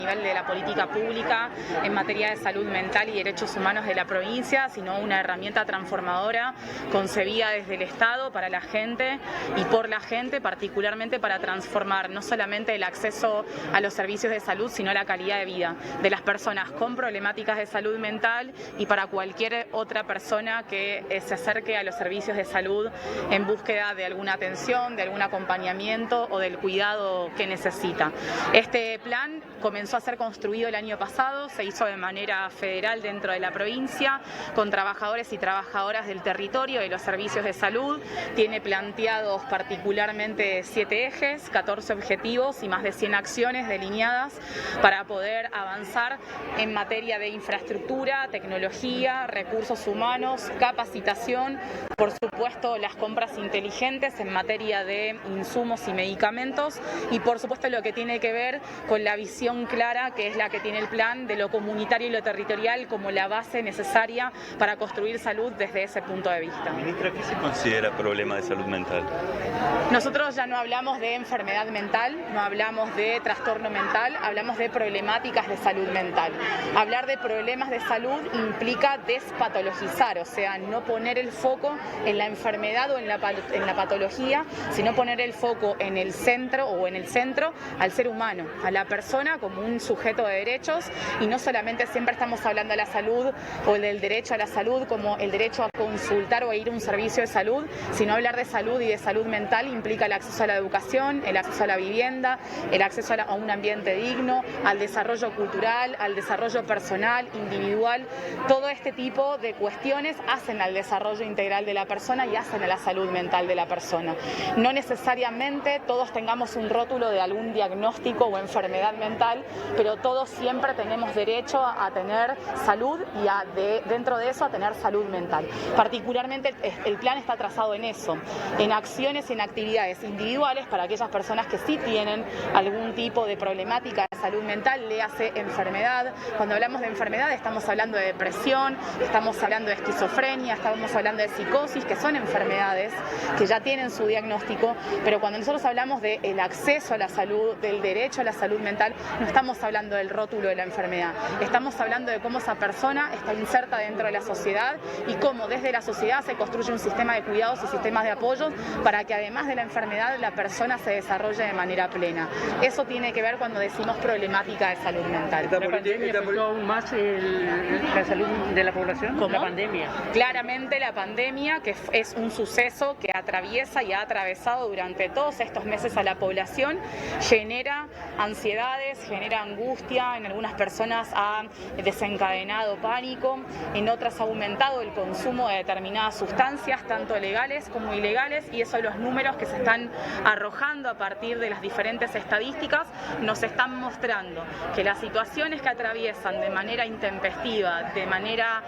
nivel de la política pública en materia de salud mental y derechos humanos de la provincia, sino una herramienta transformadora concebida desde el Estado para la gente y por la gente, particularmente para transformar no solamente el acceso a los servicios de salud, sino la calidad de vida de las personas con problemáticas de salud mental y para cualquier otra persona que se acerque a los servicios de salud en búsqueda de alguna atención, de algún acompañamiento o del cuidado que necesita. Este plan comenzó a ser construido el año pasado, se hizo de manera federal dentro de la provincia, con trabajadores y trabajadoras del territorio de los servicios de salud. Tiene planteados particularmente 7 ejes, 14 objetivos y más de 100 acciones delineadas para poder avanzar en materia de infraestructura, tecnología, recursos humanos, capacitación, por supuesto las compras inteligentes en materia de insumos y medicamentos y por supuesto lo que tiene que ver con la visión clara que es la que tiene el plan de lo comunitario y lo territorial como la base necesaria para construir salud desde ese punto de vista. Ministra, ¿qué se considera problema de salud mental? Nosotros ya no hablamos de enfermedad mental, no hablamos de trastorno mental, hablamos de problemáticas de salud mental. Hablar de problemas de salud implica despatologizar, o sea, no poner el foco en la enfermedad o en la patología, sino poner el foco en el centro o en el centro al ser humano, a la persona como un sujeto de derechos y no solamente siempre estamos hablando de la salud o del derecho a la salud como el derecho a consultar o a ir a un servicio de salud, sino hablar de salud y de salud mental implica el acceso a la educación, el acceso a la vivienda, el acceso a un ambiente digno, al desarrollo cultural, al desarrollo personal, individual. Todo este tipo de cuestiones hacen al desarrollo integral de la persona y hacen a la salud mental de la persona. No necesariamente todos tengamos un rótulo de algún diagnóstico o enfermedad mental, pero todos siempre tenemos derecho a tener salud y dentro de eso a tener salud mental. Particularmente el plan está trazado en eso, en acciones y en actividades individuales para aquellas personas que sí tienen algún tipo de problemática de salud mental, le hace enfermedad. Cuando hablamos de enfermedad estamos hablando de depresión, estamos hablando de esquizofrenia, estamos hablando de psicosis, que son enfermedades que ya tienen su diagnóstico, pero cuando nosotros hablamos del acceso a la salud, del derecho a la salud mental, no estamos hablando del rótulo de la enfermedad, estamos hablando de cómo esa persona está inserta dentro de la sociedad y cómo desde la sociedad se construye un sistema de cuidados y sistemas de apoyo para que además de la enfermedad la persona se desarrolle de manera plena. Eso tiene que ver cuando decimos problemática de salud mental. ¿La pandemia afectó aún más la salud de la población? ¿Cómo? La pandemia. Claramente la pandemia, que es un suceso que atraviesa y ha atravesado durante todos estos meses a la población, genera ansiedades, genera angustia, en algunas personas ha desencadenado pánico, en otras ha aumentado el consumo de determinadas sustancias, tanto legales como ilegales, y eso los números que se están arrojando a partir de las diferentes estadísticas nos están mostrando que las situaciones que atraviesan de manera intempestiva, de manera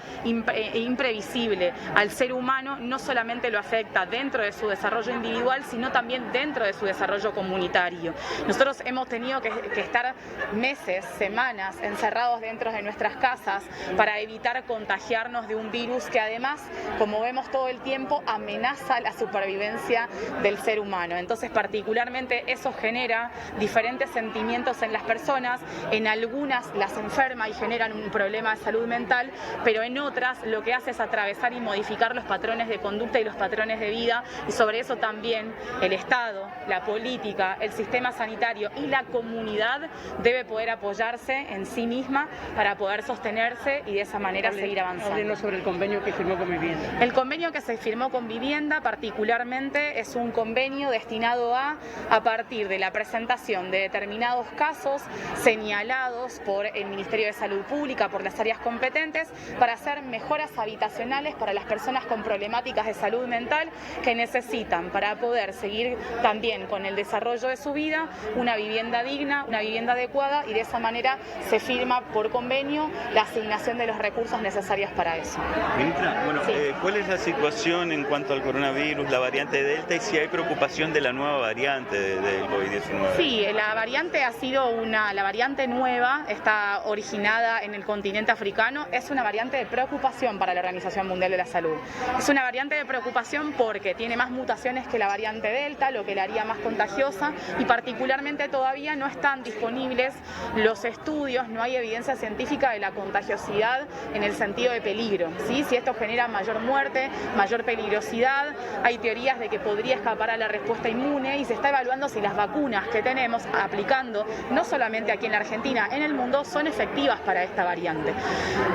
imprevisible al ser humano, no solamente lo afecta dentro de su desarrollo individual, sino también dentro de su desarrollo comunitario. Nosotros hemos tenido que estar meses, semanas encerrados dentro de nuestras casas para evitar contagiarnos de un virus que además, como vemos todo el tiempo, amenaza la supervivencia del ser humano. Entonces, particularmente eso genera diferentes sentimientos en las personas, en algunas las enferma y generan un problema de salud mental, pero en otras lo que hace es atravesar y modificar los patrones de conducta y los patrones de vida, y sobre eso también el Estado, la política, el sistema sanitario y la comunidad debe poder apoyarse en sí misma para poder sostenerse y de esa manera seguir avanzando. Háblenos sobre el convenio que firmó con Vivienda. El convenio que se firmó con Vivienda particularmente es un convenio destinado a partir de la presentación de determinados casos señalados por el Ministerio de Salud Pública, por las áreas competentes, para hacer mejoras habitacionales para las personas con problemáticas de salud mental que necesitan para poder seguir también con el desarrollo de su vida una vivienda digna, una vivienda adecuada, y de esa manera se firma por convenio la asignación de los recursos necesarios para eso. Ministra, bueno, Sí. ¿cuál es la situación en cuanto al coronavirus, la variante Delta, y si hay preocupación de la nueva variante del COVID-19? Sí, la variante ha sido un la variante nueva, está originada en el continente africano, es una variante de preocupación para la Organización Mundial de la Salud. Es una variante de preocupación porque tiene más mutaciones que la variante Delta, lo que la haría más contagiosa, y particularmente todavía no están disponibles los estudios, no hay evidencia científica de la contagiosidad en el sentido de peligro, ¿sí? Si esto genera mayor muerte, mayor peligrosidad, hay teorías de que podría escapar a la respuesta inmune y se está evaluando si las vacunas que tenemos aplicando, no solamente aquí en la Argentina, en el mundo, son efectivas para esta variante.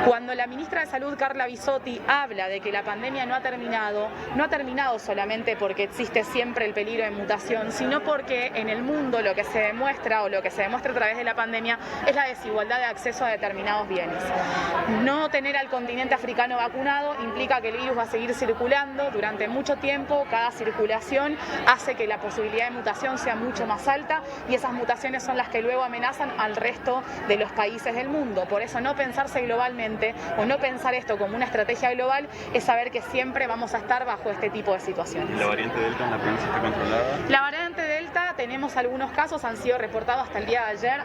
Cuando la ministra de Salud, Carla Bisotti, habla de que la pandemia no ha terminado solamente porque existe siempre el peligro de mutación, sino porque en el mundo lo que se demuestra o lo que se demuestra a través de la pandemia es la desigualdad de acceso a determinados bienes. No tener al continente africano vacunado implica que el virus va a seguir circulando durante mucho tiempo. Cada circulación hace que la posibilidad de mutación sea mucho más alta y esas mutaciones son las que luego amenazan al resto de los países del mundo. Por eso no pensarse globalmente o no pensar esto como una estrategia global es saber que siempre vamos a estar bajo este tipo de situaciones. ¿La variante Delta en la provincia está controlada? La variante Delta, tenemos algunos casos, han sido reportados hasta el día de ayer,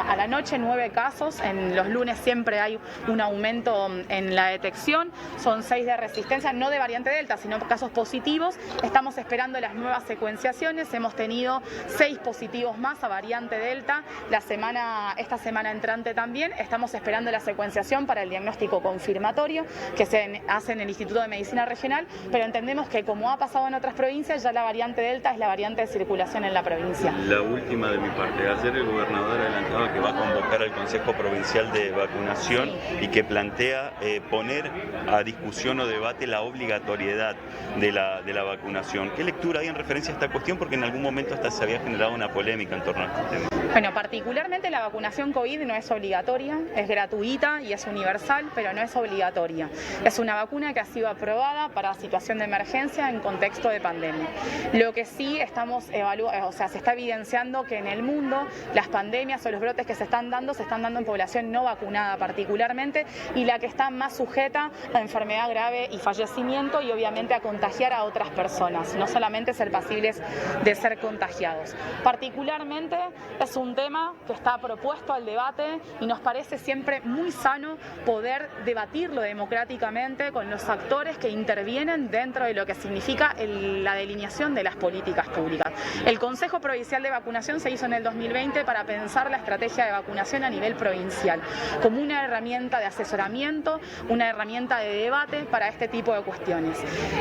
a la noche 9 casos, en los lunes siempre hay un aumento en la detección, son 6 de resistencia, no de variante Delta, sino casos positivos. Estamos esperando las nuevas secuenciaciones, hemos tenido 6 positivos más a variante Delta, esta semana entrante también, estamos esperando la secuenciación para el diagnóstico confirmatorio que se hace en el Instituto de Medicina Regional, pero entendemos que como ha pasado en otras provincias, ya la variante Delta es la variante de circulación en la provincia. La última de mi parte, ayer el gobernador adelantaba que va a convocar al Consejo Provincial de Vacunación y que plantea poner a discusión o debate la obligatoriedad de la vacunación. ¿Qué lectura hay en referencia a esta cuestión? Porque en algún momento hasta se había generado una polémica en torno a este tema. Bueno, particularmente la vacunación COVID no es obligatoria, es gratuita y es universal, pero no es obligatoria. Es una vacuna que ha sido aprobada para situación de emergencia en contexto de pandemia. Lo que sí estamos se está evidenciando que en el mundo las pandemias o los brotes que se están dando en población no vacunada particularmente y la que está más sujeta a enfermedad grave y fallecimiento y obviamente a contagiar a otras personas, no solamente ser pasibles de ser contagiados. Particularmente es un tema que está propuesto al debate y nos parece siempre muy sano poder debatirlo democráticamente con los actores que intervienen dentro de lo que significa la delineación de las políticas públicas. El Consejo Provincial de Vacunación se hizo en el 2020 para pensar la estrategia de vacunación a nivel provincial, como una herramienta de asesoramiento, una herramienta de debate para este tipo de cuestiones.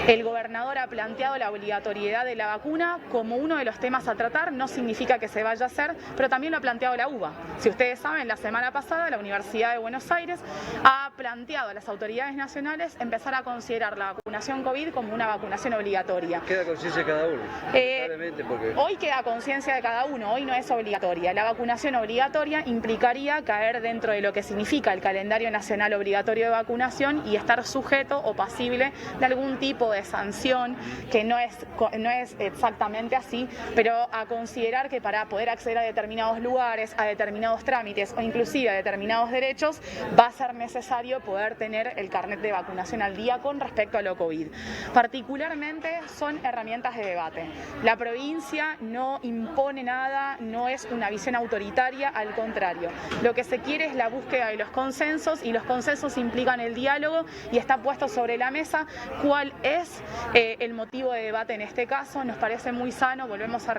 El gobernador ha planteado la obligatoriedad de la vacuna como uno de los temas a tratar, no significa que se vaya a hacer, pero también lo ha planteado la UBA. Si ustedes saben, la semana pasada la Universidad de Buenos Aires ha planteado a las autoridades nacionales empezar a considerar la vacunación COVID como una vacunación obligatoria. ¿Queda conciencia de cada uno? Hoy queda conciencia de cada uno, hoy no es obligatoria. La vacunación obligatoria implicaría caer dentro de lo que significa el calendario nacional obligatorio de vacunación y estar sujeto o pasible de algún tipo de sanción, que no es exactamente así, pero a considerar que para poder acceder a determinados lugares, a determinados trámites o inclusive a determinados derechos, va a ser necesario poder tener el carnet de vacunación al día con respecto a lo COVID. Particularmente son herramientas de debate. La provincia no impone nada, no es una visión autoritaria, al contrario. Lo que se quiere es la búsqueda de los consensos y los consensos implican el diálogo y está puesto sobre la mesa cuál es el motivo de debate en este caso. Nos parece muy sano, volvemos a